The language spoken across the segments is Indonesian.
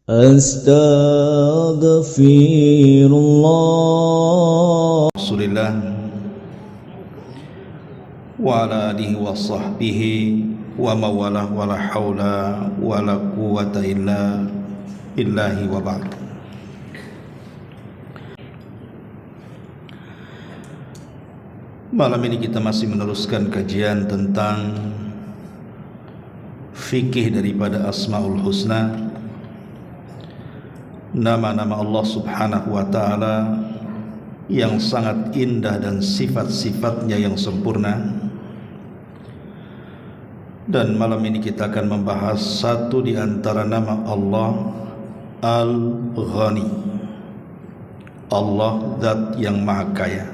Astaghfirullah. Rasulillah wa ala alihi wa sahbihi wa mawalah wa la hawla wa la quwwata illa billahi wa ba'd. Malam ini kita masih meneruskan kajian tentang fikih daripada Asmaul Husna, nama-nama Allah subhanahu wa ta'ala yang sangat indah dan sifat-sifatnya yang sempurna. Dan malam ini kita akan membahas satu di antara nama Allah, Al-Ghani, Allah Zat yang Maha Kaya.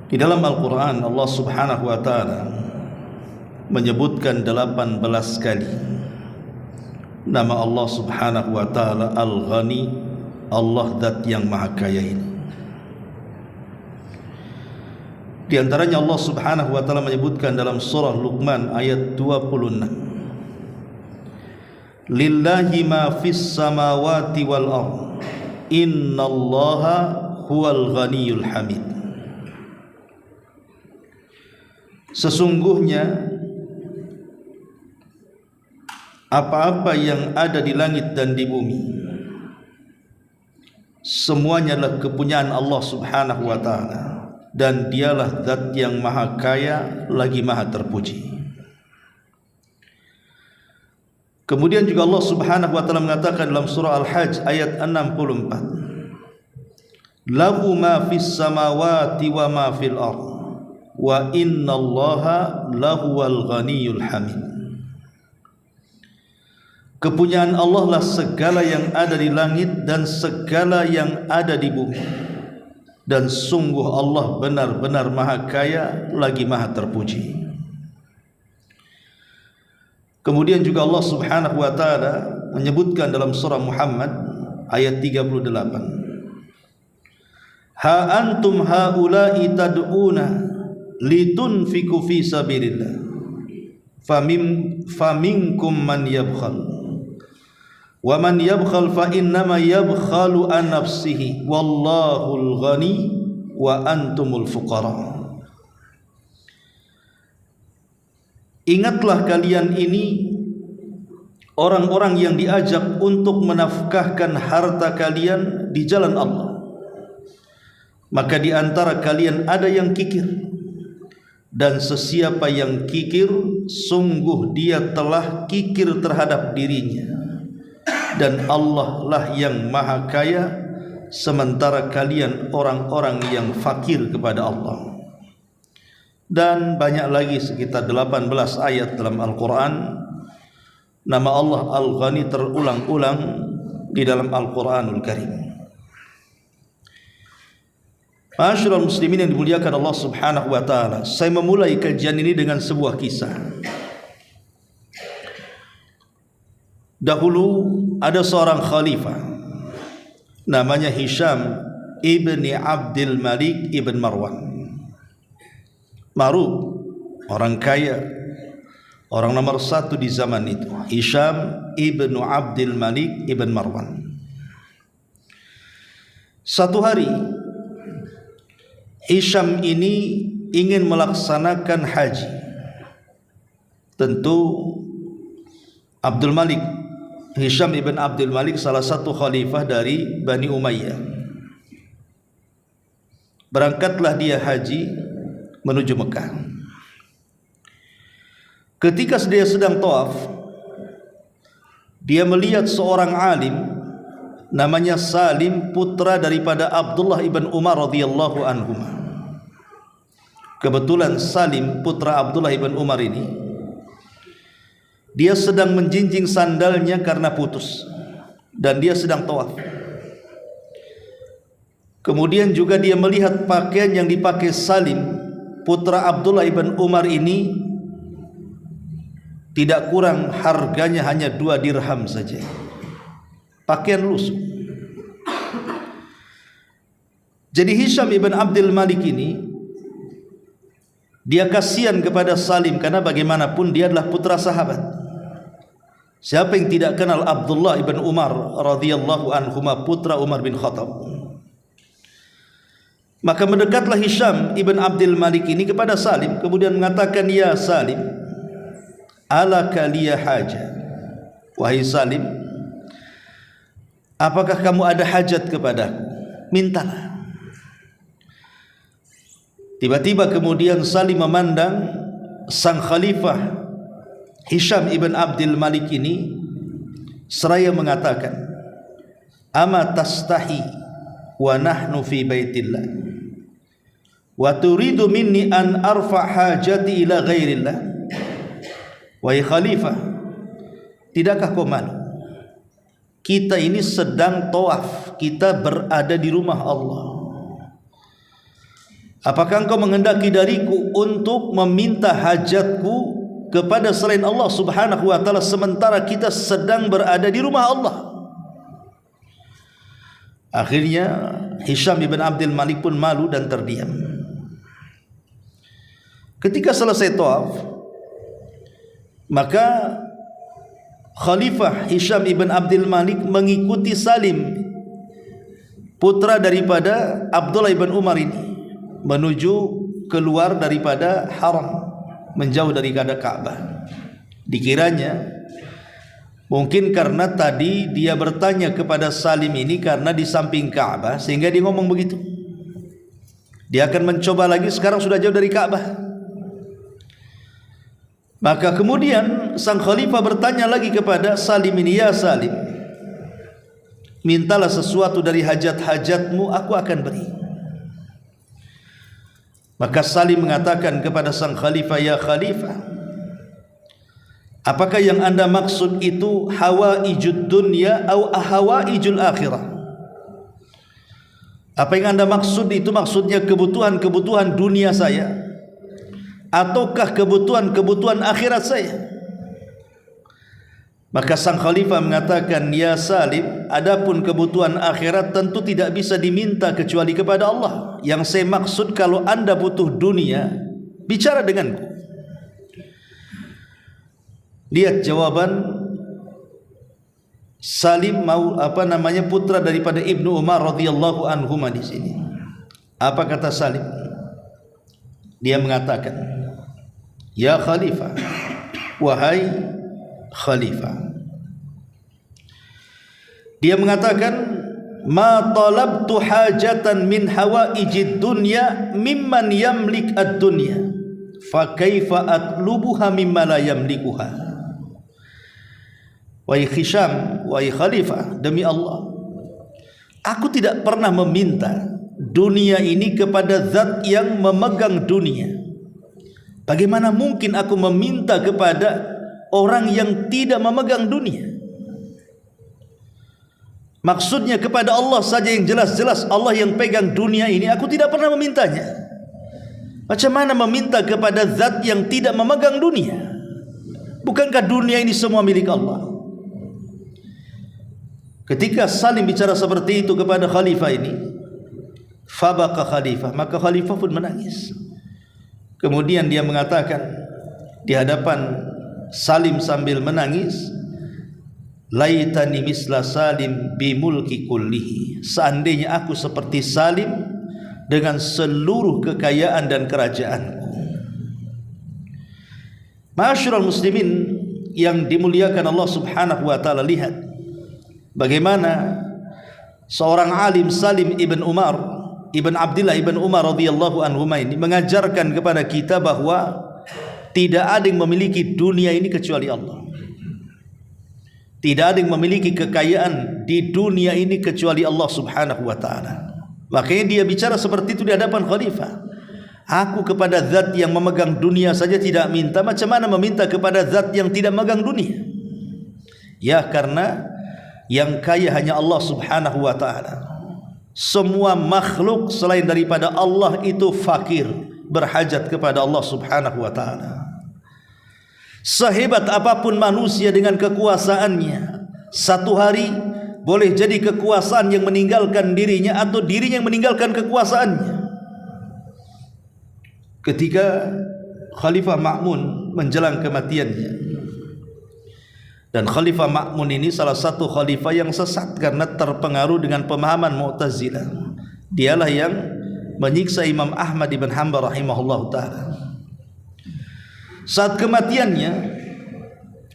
Di dalam Al-Quran Allah subhanahu wa ta'ala menyebutkan 18 kali nama Allah subhanahu wa ta'ala Al-Ghani, Allah Zat yang Maha Kaya ini. Di antaranya Allah subhanahu wa ta'ala menyebutkan dalam surah Luqman ayat 26, Lillahi ma fis samawati wal ardh innallaha huwal ghaniyul hamid. Sesungguhnya apa-apa yang ada di langit dan di bumi semuanya adalah kepunyaan Allah subhanahu wa ta'ala, dan dialah Zat yang Maha Kaya lagi Maha Terpuji. Kemudian juga Allah subhanahu wa ta'ala mengatakan dalam surah Al-Hajj ayat 64, Lahu ma fis samawati wa ma fil ardh wa innallaha lahuwal ghaniyul hamid. Kepunyaan Allah lah segala yang ada di langit dan segala yang ada di bumi, dan sungguh Allah benar-benar Maha Kaya lagi Maha Terpuji. Kemudian juga Allah subhanahu wa ta'ala menyebutkan dalam surah Muhammad ayat 38, Ha antum haula'i tad'una litunfiku fi sabilillah faminkum man yabkhal wa man yabkhal fa innama yabkhalu an nafsihi wallahul ghani wa antumul fuqara. Ingatlah kalian ini orang-orang yang diajak untuk menafkahkan harta kalian di jalan Allah, maka di antara kalian ada yang kikir, dan sesiapa yang kikir sungguh dia telah kikir terhadap dirinya, dan Allah lah yang Maha Kaya sementara kalian orang-orang yang fakir kepada Allah. Dan banyak lagi, sekitar 18 ayat dalam Al-Quran nama Allah Al-Ghani terulang-ulang di dalam Al-Quranul Karim. Ma'asyiral muslimin yang dimuliakan Allah subhanahu wa ta'ala, saya memulai kajian ini dengan sebuah kisah. Dahulu ada seorang khalifah namanya Hisham ibni Abdul Malik ibn Marwan. Ma'ruf, orang kaya, orang nomor satu di zaman itu, Hisham ibnu Abdul Malik ibn Marwan. Satu hari Hisham ini ingin melaksanakan haji. Tentu Abdul Malik, Hisham ibn Abdul Malik salah satu khalifah dari Bani Umayyah. Berangkatlah dia haji menuju Mekah. Ketika dia sedang tawaf, dia melihat seorang alim namanya Salim, putra daripada Abdullah ibn Umar radhiyallahu anhu. Kebetulan Salim putra Abdullah ibn Umar ini, dia sedang menjinjing sandalnya karena putus, dan dia sedang tawaf. Kemudian juga dia melihat pakaian yang dipakai Salim putra Abdullah ibn Umar ini tidak kurang harganya hanya 2 dirham saja, pakaian lusuh. Jadi Hisham ibn Abdul Malik ini dia kasihan kepada Salim, karena bagaimanapun dia adalah putra sahabat. Siapa yang tidak kenal Abdullah ibn Umar radhiyallahu anhuma, putra Umar bin Khattab? Maka mendekatlah Hisham ibn Abdul Malik ini kepada Salim, kemudian mengatakan, ya Salim, alaka liya haja. Wahai Salim, apakah kamu ada hajat kepadaku? Mintalah. Tiba-tiba kemudian Salim memandang sang khalifah Hisham ibn Abdul Malik ini seraya mengatakan, ama tastahi wa nahnu fi baitillah wa turidu minni an arfa hajati ila ghairillah. Wahai khalifah, tidakkah kau malu? Kita ini sedang tawaf, kita berada di rumah Allah. Apakah engkau menghendaki dariku untuk meminta hajatku kepada selain Allah subhanahu wa ta'ala, sementara kita sedang berada di rumah Allah? Akhirnya Hisham ibn Abdul Malik pun malu dan terdiam. Ketika selesai tawaf, maka Khalifah Hisham ibn Abdul Malik mengikuti Salim, putra daripada Abdullah ibn Umar ini, menuju keluar daripada haram, menjauh daripada Ka'bah. Dikiranya mungkin karena tadi dia bertanya kepada Salim ini karena di samping Ka'bah, sehingga dia ngomong begitu. Dia akan mencoba lagi, sekarang sudah jauh dari Ka'bah. Maka kemudian sang khalifah bertanya lagi kepada Salim ini, ya Salim, mintalah sesuatu dari hajat-hajatmu, aku akan beri. Maka Salim mengatakan kepada sang khalifah, ya khalifah, apakah yang anda maksud itu hawaijud dunya atau hawaijul akhirah? Apa yang anda maksud itu maksudnya kebutuhan-kebutuhan dunia saya ataukah kebutuhan-kebutuhan akhirat saya? Maka sang khalifah mengatakan, ya Salim, adapun kebutuhan akhirat tentu tidak bisa diminta kecuali kepada Allah. Yang saya maksud, kalau anda butuh dunia, bicara denganku. Lihat jawaban Salim, putra daripada Ibnu Umar radhiyallahu anhuma di sini. Apa kata Salim? Dia mengatakan, ya khalifah, wahai khalifah. Dia mengatakan, ma talabtu hajatan min hawaijid dunya mimman yamlik ad-dunya, fa kaifa atlubuha mimma la yamlikuha. Wahai Hisham, wahai khalifah, demi Allah, aku tidak pernah meminta dunia ini kepada zat yang memegang dunia. Bagaimana mungkin aku meminta kepada orang yang tidak memegang dunia? Maksudnya kepada Allah saja yang jelas-jelas Allah yang pegang dunia ini, aku tidak pernah memintanya. Macam mana meminta kepada zat yang tidak memegang dunia? Bukankah dunia ini semua milik Allah? Ketika Salim bicara seperti itu kepada khalifah ini, fabaka khalifah, maka khalifah pun menangis. Kemudian dia mengatakan di hadapan Salim sambil menangis, laitani misla Salim bimulki kullihi, seandainya aku seperti Salim dengan seluruh kekayaan dan kerajaanku. Ma'asyiral muslimin yang dimuliakan Allah subhanahu wa ta'ala, lihat bagaimana seorang alim Salim ibn Umar, ibn Abdullah ibn Umar radhiyallahu anhuma ini mengajarkan kepada kita bahwa tidak ada yang memiliki dunia ini kecuali Allah. Tidak ada yang memiliki kekayaan di dunia ini kecuali Allah subhanahu wa ta'ala. Makanya dia bicara seperti itu di hadapan khalifah. Aku kepada zat yang memegang dunia saja tidak minta, macam mana meminta kepada zat yang tidak memegang dunia? Ya, karena yang kaya hanya Allah subhanahu wa ta'ala. Semua makhluk selain daripada Allah itu fakir, berhajat kepada Allah subhanahu wa ta'ala. Sehebat apapun manusia dengan kekuasaannya, satu hari boleh jadi kekuasaan yang meninggalkan dirinya atau dirinya yang meninggalkan kekuasaannya. Ketika Khalifah Ma'mun menjelang kematiannya, Dan Khalifah Ma'mun ini salah satu khalifah yang sesat karena terpengaruh dengan pemahaman Mu'tazilah. Dialah yang menyiksa Imam Ahmad ibn Hanbal rahimahullah ta'ala. Saat kematiannya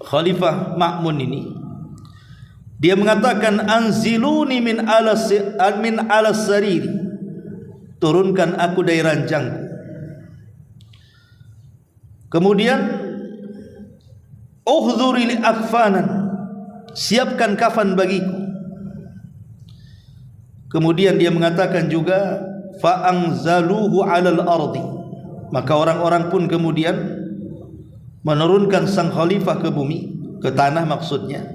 Khalifah Ma'mun ini, dia mengatakan, anziluni min alas sariri, turunkan aku dari ranjangku. Kemudian uhdhuri li akfanan, siapkan kafan bagiku. Kemudian dia mengatakan juga, fa anzaluhu 'alal ardi, maka orang-orang pun kemudian menurunkan sang khalifah ke bumi, ke tanah maksudnya.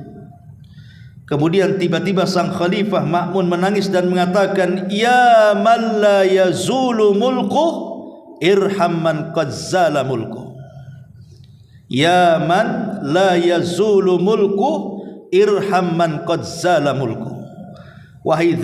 Kemudian tiba-tiba sang khalifah Ma'mun menangis dan mengatakan, ya man la yazulu mulku irham man qad zala mulku. Ya man la yazulu mulku irham man qad zala mulku. Wahai